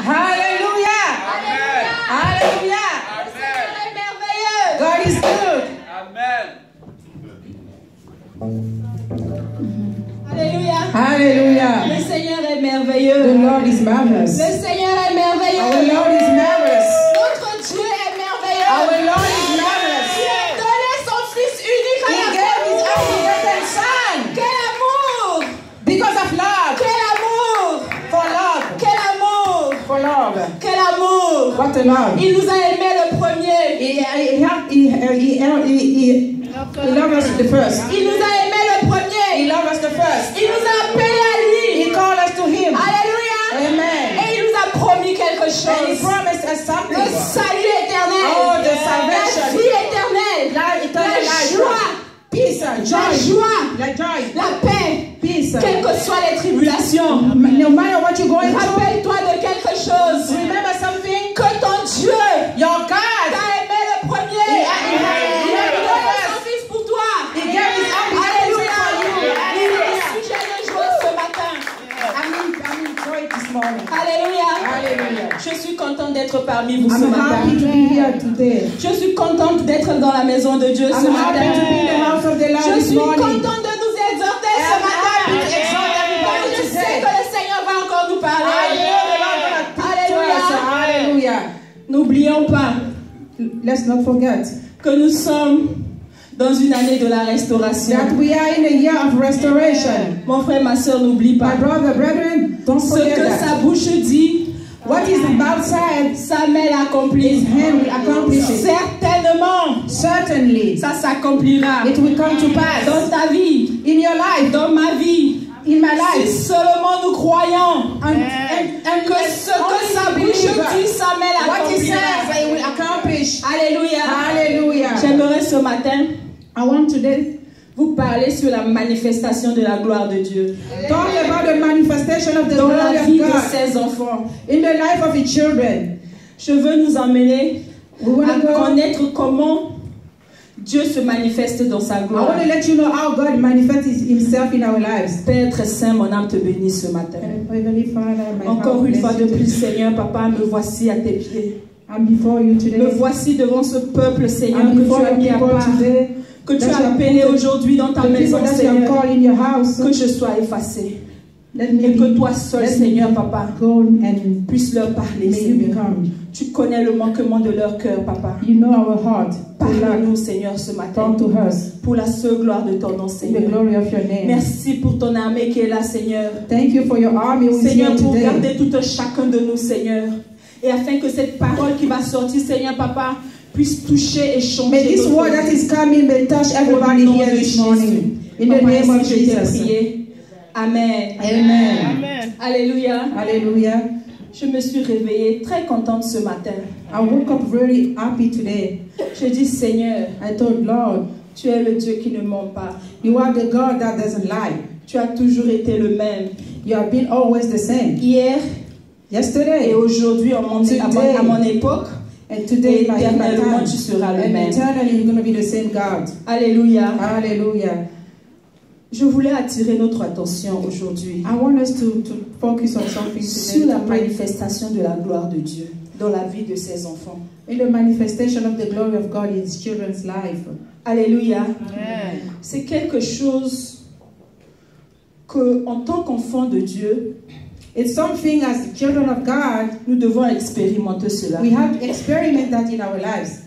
Hallelujah. Hallelujah. God is good. Alléluia. Hallelujah. Le Seigneur est merveilleux. The Lord is marvelous. Le Seigneur est merveilleux. Our Lord is marvelous. Notre Dieu est merveilleux. Our Lord is marvelous. Il a donné son Fils unique à He la gave His croix. only begotten Son. Quel amour! Because of love. Quel amour! For love. Quel amour! For love. Quel amour! What a love. Il nous a aimés le premier. He loved us the first. Il nous a aimés le premier. He loved us the first. Il nous a appelés à lui. He called us to Him. Alléluia. Amen. Et il nous a promis quelque And He chose. promised us Le something. salut éternel. Oh, the La salvation. vie éternelle. Eternal La life. joie. Peace and La joy. joie. La joy. La paix. Peace. Quelles que soient les tribulations. No matter what you're going through, Rappelle-toi de quelque chose. remember something. Que ton Dieu Your God, t'a aimé le premier. He donné son Fils pour toi. He gave His only Alléluia. Son for you. Il est sujet de joie ce matin. I'm in joy this morning. Alléluia. Hallelujah. Je suis contente d'être parmi vous ce I'm matin. happy to be here today. Je suis contente d'être dans la maison de Dieu ce I'm happy matin. to be in the house of the Lord Je this suis morning. contente de nous exhorter ce I'm matin. happy to exhort everybody Je sais today. que le Seigneur va encore nous parler. I know the Lord gonna speak to us. Alléluia. Hallelujah. N'oublions pas Let's not forget que nous sommes dans une année de la restauration. that we are in a year of restoration. Mon frère, ma soeur, n'oublie pas. My brother, brethren, don't Ce forget que that. sa bouche dit, What is the mouth said, sa main l'accomplit. His hand will accomplish it. Certainement, Certainly, ça s'accomplira it will come to pass dans ta vie, in your life, dans ma vie. in my Si life. seulement nous croyons And que ce que sa bouche dit, sa main what he l'accomplira. says, it will accomplish. Alléluia. Hallelujah. J'aimerais ce matin I want today vous parler sur la manifestation de la gloire de Dieu talk about the manifestation of the dans glory la of vie de God ses enfants. in the life of His children. Je veux nous emmener We want à to go. connaître comment Dieu se manifeste dans sa I gloire. want to let you know how God manifests Himself in our lives. Père très saint, mon âme te bénit ce matin. Heavenly Father, my Encore heart une fois bless de you plus, today. Seigneur, Papa, me voici à tes pieds. I'm before you today. Me voici devant ce peuple, Seigneur, I'm que tu before as your mis à people part, today. que tu that as you have appelé put aujourd'hui dans ta the maison, people that you have Seigneur, called in your house. que je sois effacé. Let me Et que be- toi seul, let Seigneur, me Papa, go and puisse leur parler, may you Seigneur. become. Tu connais le manquement de leur cœur, Papa. You know our heart. Parle-nous, Seigneur, ce matin, Come to us pour la seule gloire de ton nom, in the Seigneur. glory of your name. Merci pour ton armée qui est là, Seigneur. Thank you for your army who is Seigneur, here pour today. garder tout un chacun de nous, Seigneur. Et afin que cette parole qui va sortir, Seigneur, Papa, puisse toucher et changer. May this notre word vie. that is coming may touch everybody Au nom here de this Jésus. morning. In the Papa, name of ainsi je t'ai Jesus. prié. Amen. Amen. Alléluia. Hallelujah. Je me suis réveillée très contente ce matin. I woke up very happy today. Je dis, Seigneur, I told Lord, tu es le Dieu qui ne ment pas. you are the God that doesn't lie. Tu as toujours été le même. You have been always the same. Hier Yesterday et aujourd'hui, à mon époque, and today, et by my éternellement, time, tu seras le and même. eternally you're going to be the same God. Alléluia. Hallelujah. Je voulais attirer notre attention aujourd'hui I want us to focus on something sur today. la manifestation de la gloire de Dieu dans la vie de ses enfants. In the manifestation of the glory of God in His children's life. Alléluia. C'est quelque chose que, en tant qu'enfants de Dieu, It's something as the children of God, nous devons expérimenter cela. we have to experiment that in our lives.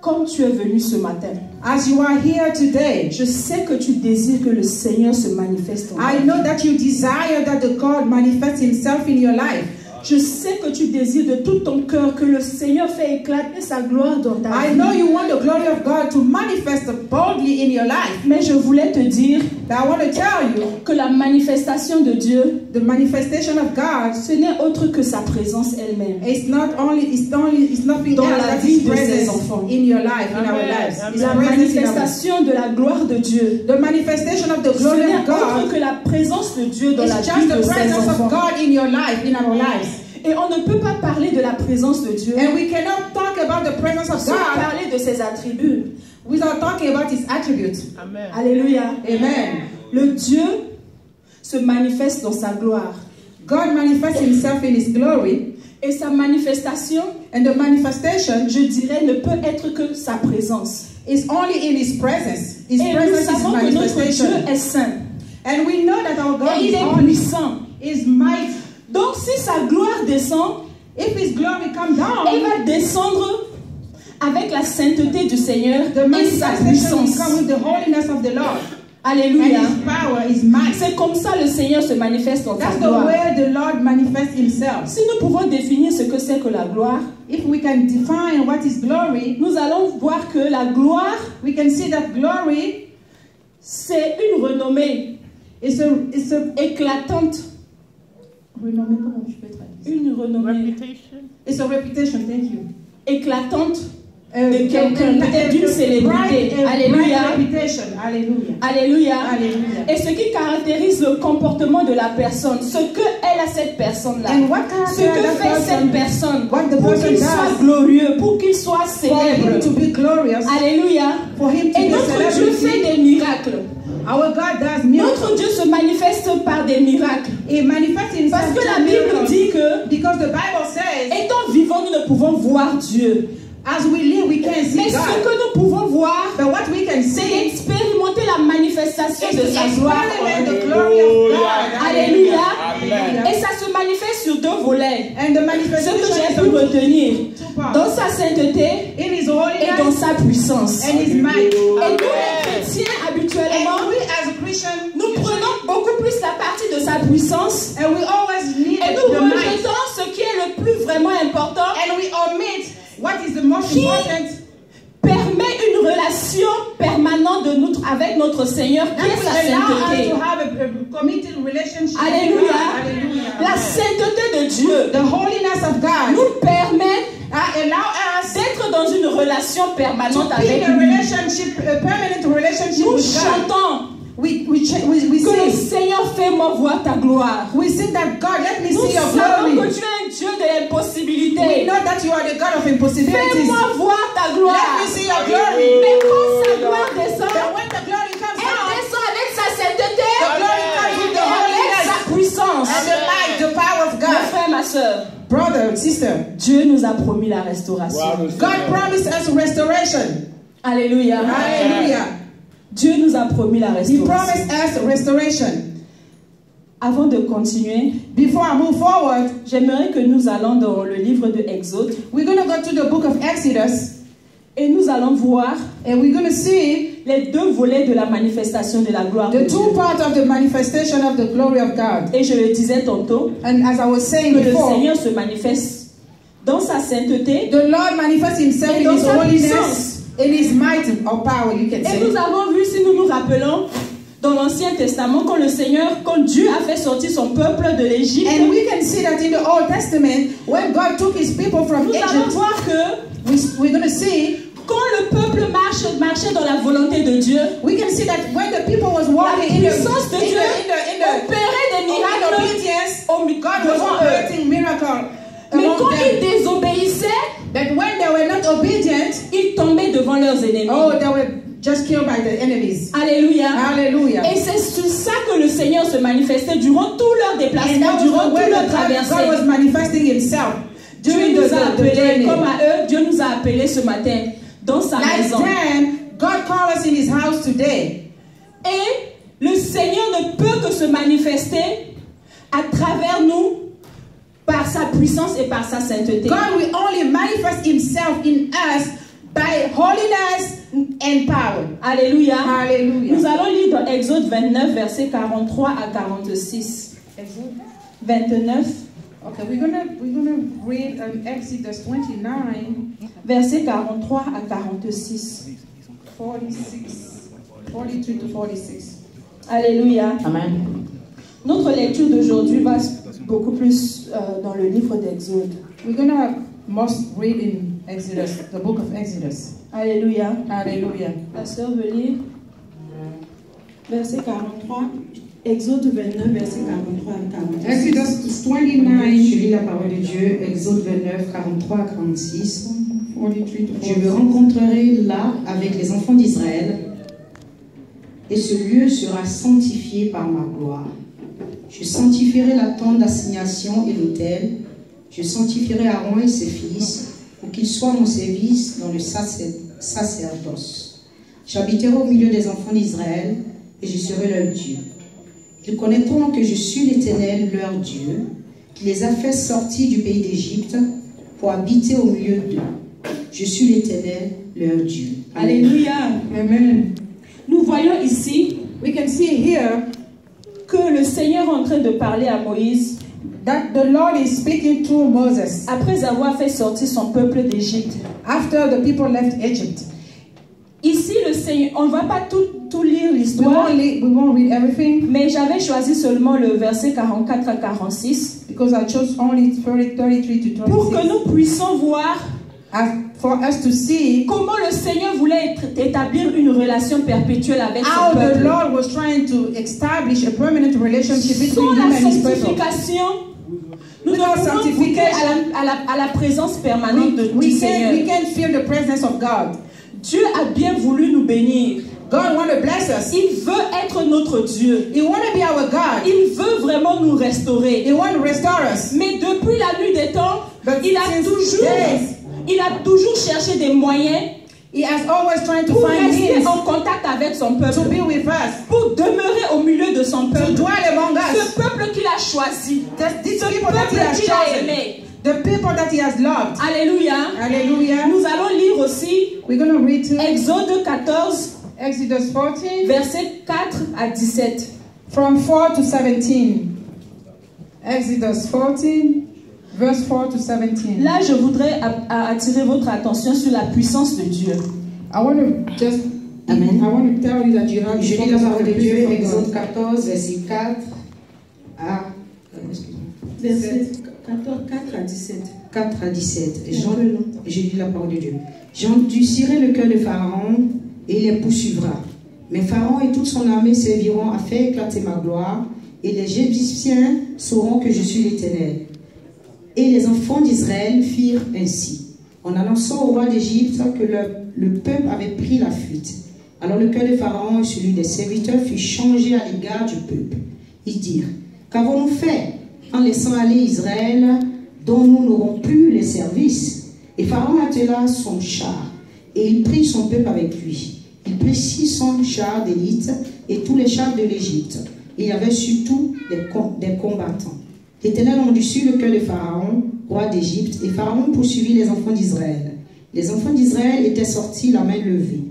Comme tu es venu ce matin, As you are here today, je sais que tu désires que le Seigneur se manifeste en I toi. know that you desire that the God manifests Himself in your life. Je sais que tu désires de tout ton cœur que le Seigneur fait éclater sa gloire dans ta I vie. know you want the glory of God to manifest boldly in your life. Mais je voulais te dire But I want to tell you, que la manifestation de Dieu, the manifestation of God ce n'est autre que sa présence elle-même. is it's nothing Dans else la than vie His de ses presence enfants. in your life, in our lives. His La presence in our, manifestation de la gloire de Dieu, the manifestation of the ce glory n'est of autre God que la présence de Dieu dans is la vie just de the ses presence of enfants. God in your life, in our lives. Et on ne peut pas parler de la présence de Dieu And we cannot talk about the presence of sans God parler de ses attributs. without talking about His attributes. Alléluia. Amen. Le Dieu se manifeste dans sa gloire God manifests himself in his glory, et sa manifestation, and the manifestation je dirais, ne peut être que sa présence. is only in his presence. His Et nous presence is savons que notre manifestation. Dieu est saint. And we know that our God Et il is est holy, puissant. is mighty. Donc si sa gloire descend, If his glory comes il down, va descendre avec la sainteté du Seigneur the et sa manifestation will puissance. come with the holiness of the Lord. Alléluia. And his power is might. C'est comme ça le Seigneur se manifeste dans sa That's the gloire. way the Lord manifests himself. Si nous pouvons définir ce que c'est que la gloire, If we can define what is glory, nous allons voir que la gloire, we can see that glory c'est une renommée is a éclatante. renommée, comment je peux traduire? Une renommée It's a reputation, thank you. éclatante de quelqu'un, peut-être d'une célébrité. Alléluia. Reputation. Alléluia. Alléluia. Alléluia. Et ce qui caractérise le comportement de la personne, ce qu'elle a cette personne-là, And what ce que fait cette personne what the pour person qu'il soit does glorieux, pour qu'il soit for him célèbre. to be glorious, Alléluia. for him to Et be notre Dieu fait celebrity. des miracles. Our God does Notre miracles. Dieu se manifeste par des miracles. He manifests himself Parce que la through Bible miracles. dit que, Because the Bible says, étant vivants, nous ne pouvons voir Dieu. as we live, we can't see Mais ce God. que nous pouvons voir, But what we can c'est see d'expérimenter la manifestation is de to sa gloire. experiment the glory of God. Alléluia. Hallelujah. Et ça se manifeste sur deux volets. And the Ce manifestation que j'ai is pu retenir, two parts. dans sa sainteté In his et dans holiness sa puissance. and his might. Et nous, les chrétiens, habituellement, And we as a Christian, nous prenons beaucoup plus la partie de sa puissance and we always need et nous the might. rejetons ce qui est le plus vraiment important, And we omit what is the most important. permet une relation permanente avec notre Seigneur qui That est will sa allow us sainteté. to have a committed relationship with Alléluia. God. Hallelujah. La sainteté de Dieu The holiness of God nous permet allow us d'être dans une relation to permanente be avec in a lui. relationship, a permanent relationship Nous with God. chantons We que le sing. Seigneur fais-moi voir ta gloire. We sing that God, let me Nous see your savons glory. que tu es un Dieu de We l'impossibilité. know that you are the God of impossibilities. Fais-moi voir ta gloire. Let me see your glory. Mais quand sa gloire descend, But when the glory comes elle down, descend avec sa sainteté the glory comes with et the avec holiness sa puissance. and the might, the power of Mon God. frère, ma soeur, Brother, sister, Dieu nous a promis la restauration. God promised us restoration. Alléluia. Hallelujah. Dieu nous a promis la He restauration. promised us restoration. Avant de continuer, Before I move forward, j'aimerais que nous allons dans le livre de Exode we're going to go to the book of Exodus et nous allons voir and we're going to see les deux volets de la manifestation de la gloire de the Dieu. two parts of the manifestation of the glory of God. Et je le disais tantôt, And as I was saying que le before, Seigneur se manifeste dans sa sainteté. the Lord manifests himself Et in dans his sa holiness, puissance. in his might or power, you can Et say. nous avons vu, si nous nous rappelons, dans l'Ancien Testament, quand Dieu a fait sortir son peuple de l'Égypte, And we can see that in the Old Testament, when God took his people from nous allons Egypt, voir que we're going to see, quand le peuple marchait dans la volonté de Dieu, we can see that when the people was walking in the puissance de Dieu opérait des miracles obedience, au God was devant eux. operating miracle Mais among quand ils them. désobéissaient, But when they were not obedient, ils tombaient devant leurs ennemis. oh, they were just killed by the enemies. Alléluia. Hallelujah. Et c'est sur ça que le Seigneur se manifestait durant tout leur And déplacement, that was durant the toute way leur that God was traversée. manifesting himself Dieu during nous a the appelés, journey. comme à eux, Dieu nous a appelés ce matin dans sa Like maison. then, God called us in his house today. Et le Seigneur ne peut que se manifester à travers nous par sa puissance et par sa sainteté. God will only manifest himself in us by holiness and power. Alléluia. Hallelujah. Nous allons lire dans Exode 29, versets 43 à 46. 29, Okay, we're gonna read Exodus 29, versets 43 à 46. 43 to 46. Alléluia. Amen. Notre lecture d'aujourd'hui va beaucoup plus dans le livre d'Exode. We're gonna must read in Exodus, the book of Exodus. Alléluia. Hallelujah. La sœur veut lire verset 43, Exode 29, verset 43 à 46. Exodus 29, Je lis la parole de Dieu, Exode 29, 43 à 46. 43 to Je me 46. rencontrerai là avec les enfants d'Israël, et ce lieu sera sanctifié par ma gloire. Je sanctifierai la tente d'assignation et l'autel. Je sanctifierai Aaron et ses fils pour qu'ils soient mon service dans le sacerdoce. J'habiterai au milieu des enfants d'Israël et je serai leur Dieu. Ils connaîtront que je suis l'Éternel, leur Dieu, qui les a fait sortir du pays d'Égypte pour habiter au milieu d'eux. Je suis l'Éternel, leur Dieu. Alléluia. Amen. Nous voyons ici We can see here que le Seigneur est en train de parler à Moïse that the Lord is speaking through Moses après avoir fait sortir son peuple d'Égypte. after the people left Egypt. Ici, le Seigneur, on ne va pas tout lire We l'histoire, won't read everything mais j'avais choisi seulement le verset 44 à 46 because I chose only 33 to pour que 26 nous puissions voir for us to see comment le Seigneur voulait établir une relation perpétuelle avec how son the peuple. Lord was trying to establish a permanent relationship Sans between la him and his people. sanctification, nous Without devons goûter sanctification, à la présence permanente du We Seigneur. can feel the presence of God. Dieu a bien voulu nous bénir. God wants to bless us. Il veut être notre Dieu. He wants to be our God. Il veut vraiment nous restaurer. He wants to restore us. Mais depuis la nuit des temps, But il a since toujours cherché des moyens He has always tried to pour find rester means en contact avec son to peuple, be with us, pour demeurer au milieu de son to peuple. dwell among Ce us. peuple qu'il a choisi, These ce people that he peuple has qu'il a chosen, aimé. the people that he has loved. Alléluia. Hallelujah. Nous allons lire aussi We're going to read to Exode 14, Exodus 14, versets 4 à 17. from 4 to 17. Exodus 14, verse 4 to 17. Là, je voudrais attirer votre attention sur la puissance de Dieu. I want to just Amen. I want to tell you that you have to Je lis focus la on parole the de Dieu, presence of Exode God. 14, verset 4 à... excusez-moi. Verset 4 à 17. 4 à 17. Je lis la parole de Dieu. J'endurcirai le cœur de Pharaon et il les poursuivra. Mais Pharaon et toute son armée serviront à faire éclater ma gloire et les Égyptiens sauront que je suis l'Éternel. Et les enfants d'Israël firent ainsi, en annonçant au roi d'Égypte que le peuple avait pris la fuite. Alors le cœur de Pharaon et celui des serviteurs fut changé à l'égard du peuple. Ils dirent, qu'avons-nous fait en laissant aller Israël dont nous n'aurons plus les services? Et Pharaon attela son char et il prit son peuple avec lui. Il prit 600 chars d'élite et tous les chars de l'Égypte. Il y avait surtout des combattants. L'Éternel endurcit le cœur de Pharaon, roi d'Égypte, et Pharaon poursuivit les enfants d'Israël. Les enfants d'Israël étaient sortis la main levée.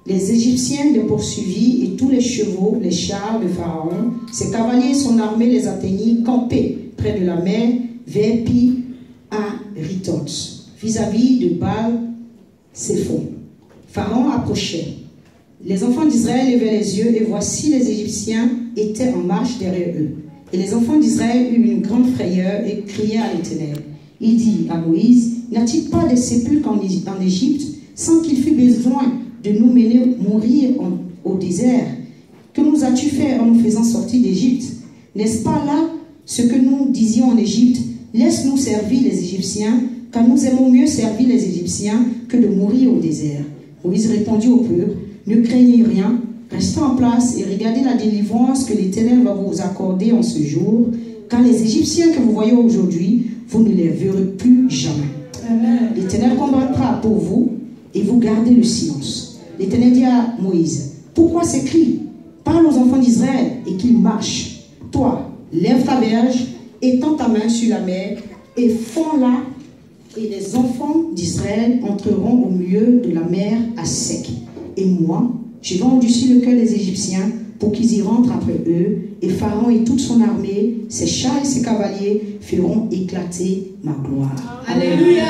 Les Égyptiens les poursuivirent et tous les chevaux, les chars de Pharaon, ses cavaliers et son armée les atteignirent campés près de la mer vers Pi à Ritoth, vis-à-vis de Baal-Séphon. Pharaon approchait. Les enfants d'Israël levaient les yeux et voici les Égyptiens étaient en marche derrière eux. Et les enfants d'Israël eurent une grande frayeur et criaient à l'Éternel. Il dit à Moïse, n'y a-t-il pas de sépulcre en Égypte sans qu'il fût besoin de nous mener mourir au désert? Que nous as-tu fait en nous faisant sortir d'Égypte? N'est-ce pas là ce que nous disions en Égypte? Laisse-nous servir les Égyptiens, car nous aimons mieux servir les Égyptiens que de mourir au désert. Moïse répondit au peuple, ne craignez rien, restez en place et regardez la délivrance que l'Éternel va vous accorder en ce jour, car les Égyptiens que vous voyez aujourd'hui, vous ne les verrez plus jamais. L'Éternel combattra pour vous et vous gardez le silence. L'Éternel dit à Moïse, pourquoi ces cris? Parle aux enfants d'Israël et qu'ils marchent. Toi, lève ta verge, étends ta main sur la mer et fonds-la, et les enfants d'Israël entreront au milieu de la mer à sec. Et moi, je vais endurcir le cœur des Égyptiens pour qu'ils y rentrent après eux, et Pharaon et toute son armée, ses chars et ses cavaliers feront éclater ma gloire. Alléluia.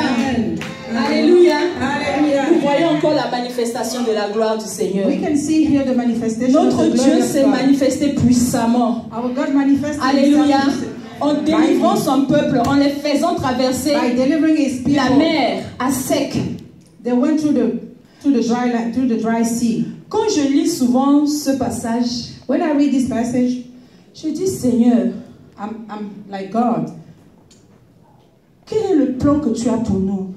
Alléluia. Hallelujah. Nous voyons encore la manifestation de la gloire du Seigneur. We can see here the manifestation of Notre the glory Dieu of s'est God. manifesté puissamment. Our God manifested Alléluia. himself En délivrant son peuple, en les faisant traverser by delivering his people. la mer à sec. They went through the dry sea. Quand je lis souvent ce passage, When I read this passage, je dis Seigneur, I'm like, God, quel est le plan que tu as pour nous?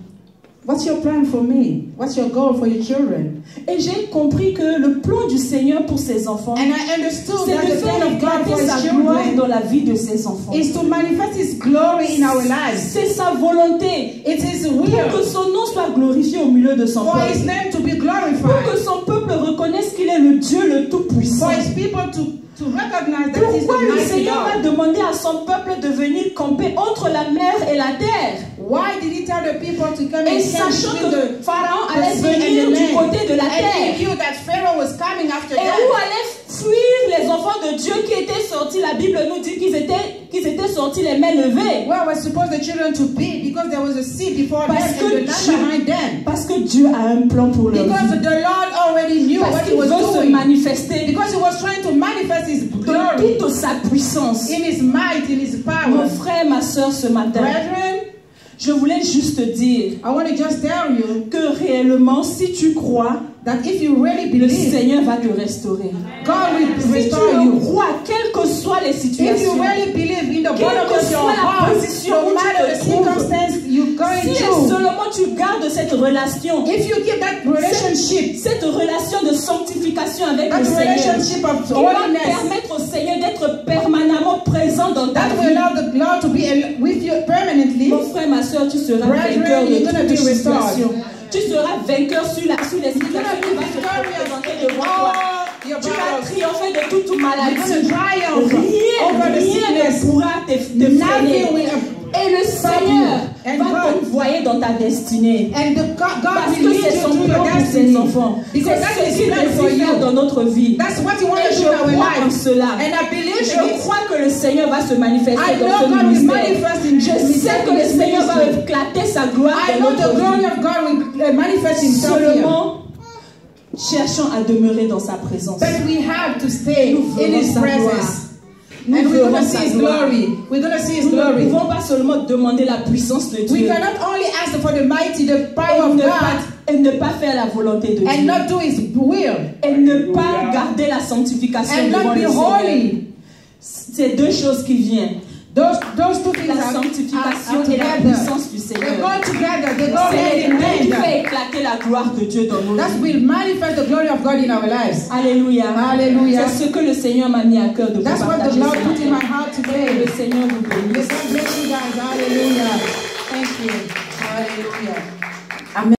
What's your plan for me? What's your goal for your children? Et j'ai compris que le plan du Seigneur pour ses enfants, And I understood c'est that de the plan faire of God for éclater sa His gloire children dans la vie de ses enfants. is to manifest His glory in our lives. C'est sa volonté. It is Pour will que son nom soit glorifié au milieu de son for His peuple. name to be Pour glorified. que son peuple reconnaisse qu'il est le Dieu le Tout-Puissant. For His people to recognize that He's Pourquoi the le mighty Seigneur va God. demander à son peuple de venir camper entre la mer et la terre? Why did He tell the people to come Et and stand sachant between que the Pharaon the allait sea and venir the du land? côté de la And He terre, knew that Pharaoh was coming after et où that. allaient fuir les enfants de Dieu qui étaient sortis? La Bible nous dit qu'ils étaient sortis les mains levées. Where was supposed the children to be? Because there was a sea before them Parce and que the land behind them. Parce que Dieu a un plan pour leur Because vie. the Lord already knew Parce what He qu'il was veut se doing. manifester Because He was trying to manifest His de glory toute sa puissance. in His might, in His Mon power. frère, ma soeur, ce matin, Brethren, je voulais juste dire I want to just tell you que réellement, si tu crois, that if you really le believe, Seigneur va te restaurer. God will Si tu restore le you. crois, quelles que soient les If you situations, really believe in the Quelle bottom que of your soit la heart, position où no tu matter te the trouves, circumstance you're going si through, seulement tu gardes cette relation, if you keep that relationship, cette relation de sanctification avec that le Seigneur, relationship of qui va holiness, permettre au Seigneur d'être permanemment présent dans ta that will vie. allow the Lord to be with you permanently, Mon frère, ma soeur, tu seras Brethren, vainqueur de you're gonna toutes be les restored. situations. Tu seras vainqueur sur les situations qui vont se présenter devant toi. all your Tu vas battles. triompher de toute You're maladie. going to triumph over the Rien sickness. ne pourra te Nothing freiner. will Et le Seigneur And va God- t'envoyer dans ta destinée. And God Parce will que lead c'est you son to plan your pour ses destiny. enfants. C'est Because that's ce His qu'il plan for veut faire dans you. notre vie. That's what He wants Et to je do in our crois en life. cela. And I believe in Je it. crois que le Seigneur va se manifester I dans know ce God will ministère. manifest in Je this sais que le Seigneur va ministry. éclater sa gloire I dans know the notre glory vie. of God will manifest Himself here. Seulement, cherchons à demeurer dans sa présence. But we have to stay Nous in verrons His sa presence. gloire. Nous And we're going verrons to see sa His gloire. glory. We're going to see His Nous ne glory. pouvons pas seulement demander la puissance de We Dieu cannot only ask for the mighty, the et power of ne, God, et ne pas faire la volonté de and Dieu. not do His will, Et ne pas garder la sanctification and devant not le be Seigneur. holy. C'est deux choses qui viennent. Those two things La are sanctification et la together. puissance du They Seigneur. go together. They go C'est hand les in deux qui hand. fait éclater la gloire de Dieu dans nos That vies. will manifest the glory of God in our lives. Alléluia. Hallelujah. C'est ce que le Seigneur m'a mis à cœur de vous That's what the partager Lord ce put in my matin. heart Que today. le Seigneur vous May bénisse. God bless you guys. Hallelujah. Thank you. Hallelujah.